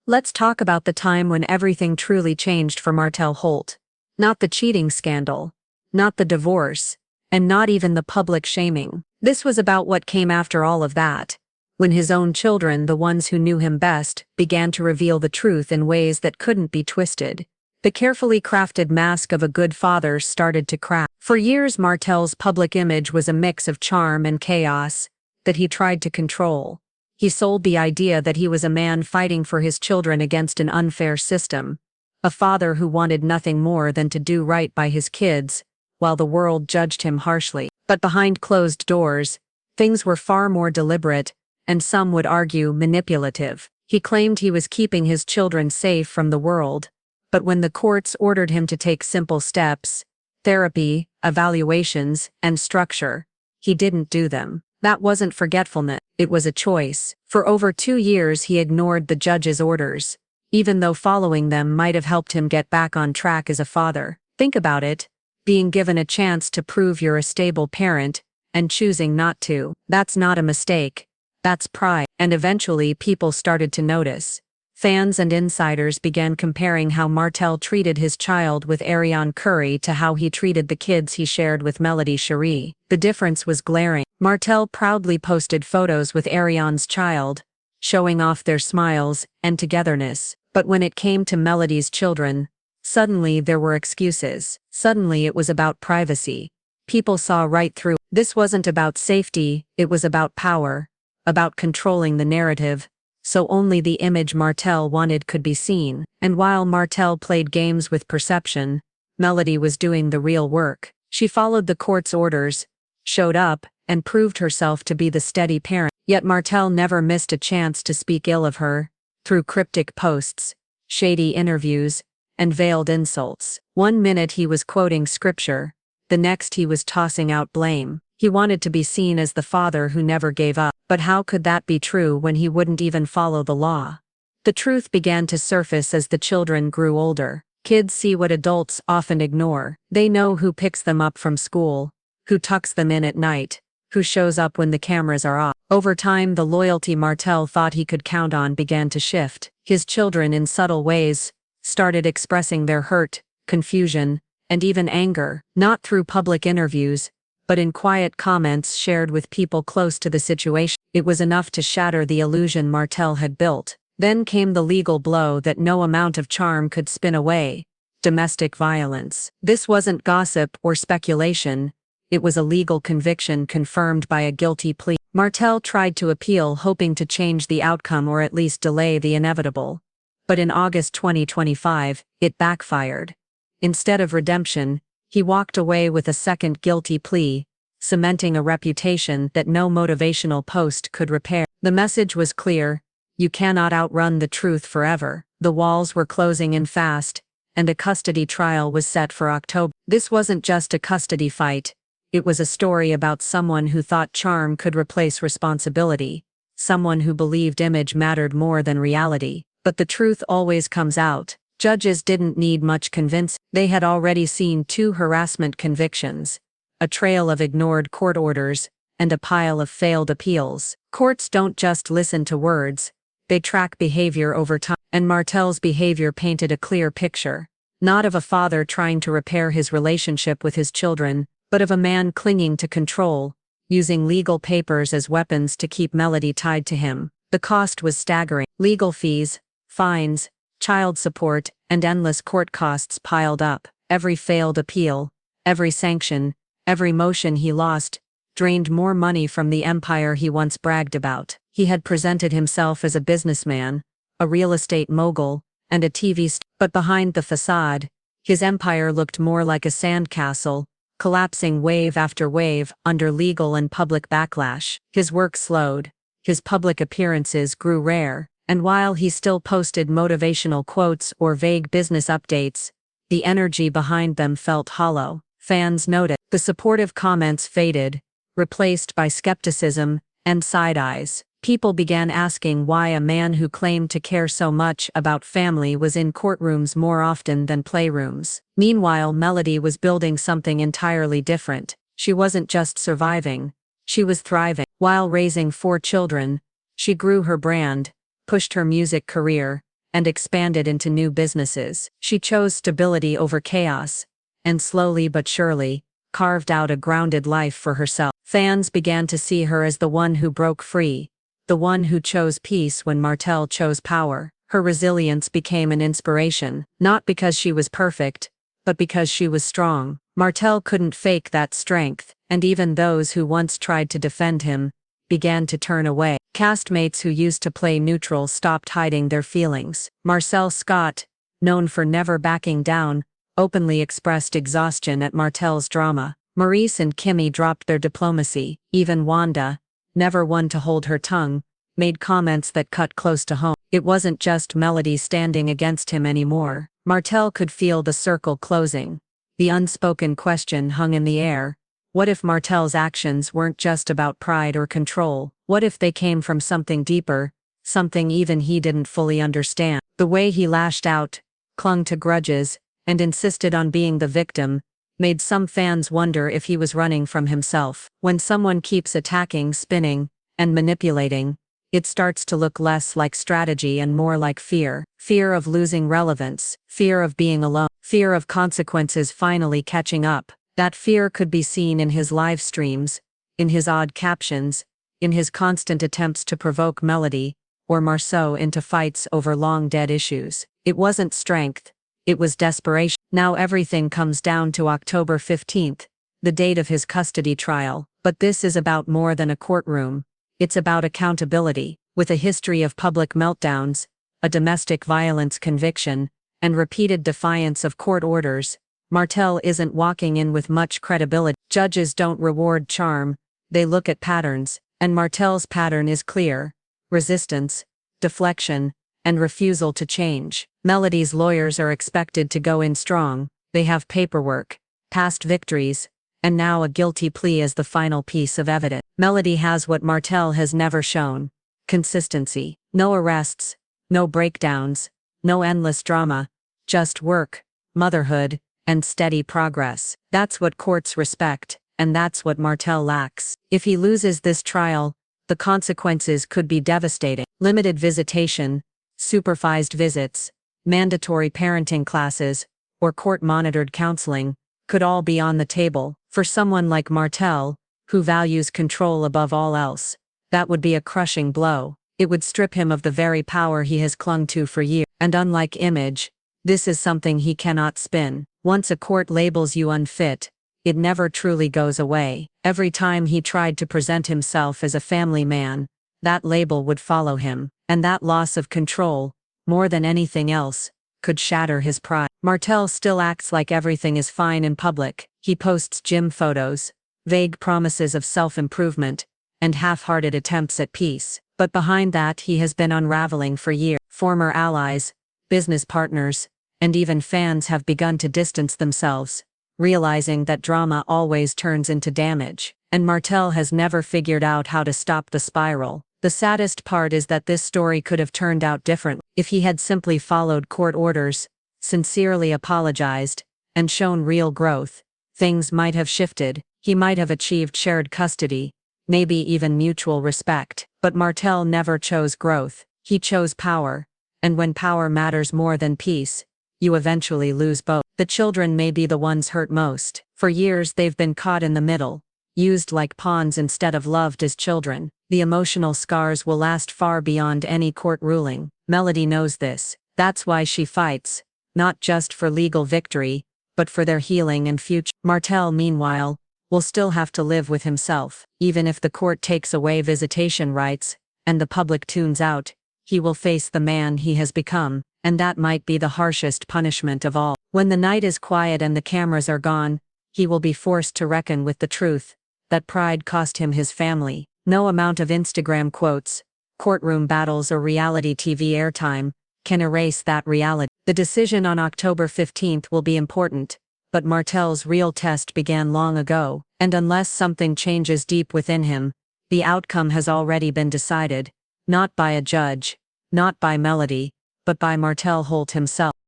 Let's talk about the time when everything truly changed for Martell Holt. Not the cheating scandal, not the divorce, and not even the public shaming. This was about what came after all of that. When his own children, the ones who knew him best, began to reveal the truth in ways that couldn't be twisted. The carefully crafted mask of a good father started to crack. For years, Martell's public image was a mix of charm and chaos that he tried to control. He sold the idea that he was a man fighting for his children against an unfair system, a father who wanted nothing more than to do right by his kids, while the world judged him harshly. But behind closed doors, things were far more deliberate, and some would argue manipulative. He claimed he was keeping his children safe from the world, but when the courts ordered him to take simple steps, therapy, evaluations, and structure, he didn't do them. That wasn't forgetfulness, it was a choice. For over 2 years he ignored the judge's orders, even though following them might have helped him get back on track as a father. Think about it, being given a chance to prove you're a stable parent, and choosing not to. That's not a mistake, that's pride. And eventually people started to notice. Fans and insiders began comparing how Martell treated his child with Ariane Curry to how he treated the kids he shared with Melody Shari. The difference was glaring. Martell proudly posted photos with Ariane's child, showing off their smiles and togetherness. But when it came to Melody's children, suddenly there were excuses. Suddenly it was about privacy. People saw right through. This wasn't about safety, it was about power, about controlling the narrative, so only the image Martell wanted could be seen. And while Martell played games with perception, Melody was doing the real work. She followed the court's orders, showed up, and proved herself to be the steady parent. Yet Martell never missed a chance to speak ill of her, through cryptic posts, shady interviews, and veiled insults. One minute he was quoting scripture, the next he was tossing out blame. He wanted to be seen as the father who never gave up. But how could that be true when he wouldn't even follow the law? The truth began to surface as the children grew older. Kids see what adults often ignore. They know who picks them up from school, who tucks them in at night, who shows up when the cameras are off. Over time, the loyalty Martell thought he could count on began to shift. His children, in subtle ways, started expressing their hurt, confusion, and even anger, not through public interviews, but in quiet comments shared with people close to the situation. It was enough to shatter the illusion Martell had built. Then came the legal blow that no amount of charm could spin away: domestic violence. This wasn't gossip or speculation, it was a legal conviction confirmed by a guilty plea. Martell tried to appeal, hoping to change the outcome or at least delay the inevitable. But in August 2025, it backfired. Instead of redemption, he walked away with a second guilty plea, cementing a reputation that no motivational post could repair. The message was clear: you cannot outrun the truth forever. The walls were closing in fast, and a custody trial was set for October. This wasn't just a custody fight, it was a story about someone who thought charm could replace responsibility, someone who believed image mattered more than reality. But the truth always comes out. Judges didn't need much convincing. They had already seen 2 harassment convictions, a trail of ignored court orders, and a pile of failed appeals. Courts don't just listen to words, they track behavior over time. And Martell's behavior painted a clear picture, not of a father trying to repair his relationship with his children, but of a man clinging to control, using legal papers as weapons to keep Melody tied to him. The cost was staggering. Legal fees, fines, child support, and endless court costs piled up. Every failed appeal, every sanction, every motion he lost, drained more money from the empire he once bragged about. He had presented himself as a businessman, a real estate mogul, and a TV star. But behind the facade, his empire looked more like a sandcastle, collapsing wave after wave under legal and public backlash. His work slowed, his public appearances grew rare, and while he still posted motivational quotes or vague business updates, the energy behind them felt hollow. Fans noted. The supportive comments faded, replaced by skepticism and side eyes. People began asking why a man who claimed to care so much about family was in courtrooms more often than playrooms. Meanwhile, Melody was building something entirely different. She wasn't just surviving, she was thriving. While raising 4 children, she grew her brand, pushed her music career, and expanded into new businesses. She chose stability over chaos, and slowly but surely, carved out a grounded life for herself. Fans began to see her as the one who broke free, the one who chose peace when Martell chose power. Her resilience became an inspiration, not because she was perfect, but because she was strong. Martell couldn't fake that strength, and even those who once tried to defend him began to turn away. Castmates who used to play neutral stopped hiding their feelings. Marcel Scott, known for never backing down, openly expressed exhaustion at Martell's drama. Maurice and Kimmy dropped their diplomacy. Even Wanda, never one to hold her tongue, made comments that cut close to home. It wasn't just Melody standing against him anymore. Martell could feel the circle closing. The unspoken question hung in the air. What if Martell's actions weren't just about pride or control? What if they came from something deeper, something even he didn't fully understand? The way he lashed out, clung to grudges, and insisted on being the victim, made some fans wonder if he was running from himself. When someone keeps attacking, spinning, and manipulating, it starts to look less like strategy and more like fear. Fear of losing relevance, fear of being alone, fear of consequences finally catching up. That fear could be seen in his live streams, in his odd captions, in his constant attempts to provoke Melody or Marceau into fights over long-dead issues. It wasn't strength, it was desperation. Now everything comes down to October 15th, the date of his custody trial. But this is about more than a courtroom. It's about accountability. With a history of public meltdowns, a domestic violence conviction, and repeated defiance of court orders, Martell isn't walking in with much credibility. Judges don't reward charm, they look at patterns, and Martell's pattern is clear: resistance, deflection, and refusal to change. Melody's lawyers are expected to go in strong. They have paperwork, past victories, and now a guilty plea as the final piece of evidence. Melody has what Martell has never shown: consistency. No arrests, no breakdowns, no endless drama, just work, motherhood, and steady progress. That's what courts respect, and that's what Martell lacks. If he loses this trial, the consequences could be devastating. Limited visitation, supervised visits, mandatory parenting classes, or court-monitored counseling could all be on the table. For someone like Martell, who values control above all else, that would be a crushing blow. It would strip him of the very power he has clung to for years. And unlike Image, this is something he cannot spin. Once a court labels you unfit, it never truly goes away. Every time he tried to present himself as a family man, that label would follow him, and that loss of control, more than anything else, could shatter his pride. Martell still acts like everything is fine in public. He posts gym photos, vague promises of self-improvement, and half-hearted attempts at peace. But behind that he has been unraveling for years. Former allies, business partners, and even fans have begun to distance themselves, realizing that drama always turns into damage. And Martell has never figured out how to stop the spiral. The saddest part is that this story could have turned out differently. If he had simply followed court orders, sincerely apologized, and shown real growth, things might have shifted. He might have achieved shared custody, maybe even mutual respect. But Martell never chose growth. He chose power. And when power matters more than peace, you eventually lose both. The children may be the ones hurt most. For years they've been caught in the middle, used like pawns instead of loved as children. The emotional scars will last far beyond any court ruling. Melody knows this. That's why she fights, not just for legal victory, but for their healing and future. Martell, meanwhile, will still have to live with himself. Even if the court takes away visitation rights, and the public tunes out, he will face the man he has become, and that might be the harshest punishment of all. When the night is quiet and the cameras are gone, he will be forced to reckon with the truth that pride cost him his family. No amount of Instagram quotes, courtroom battles, or reality TV airtime can erase that reality. The decision on October 15th will be important, but Martell's real test began long ago, and unless something changes deep within him, the outcome has already been decided, not by a judge, not by Melody, but by Martell Holt himself.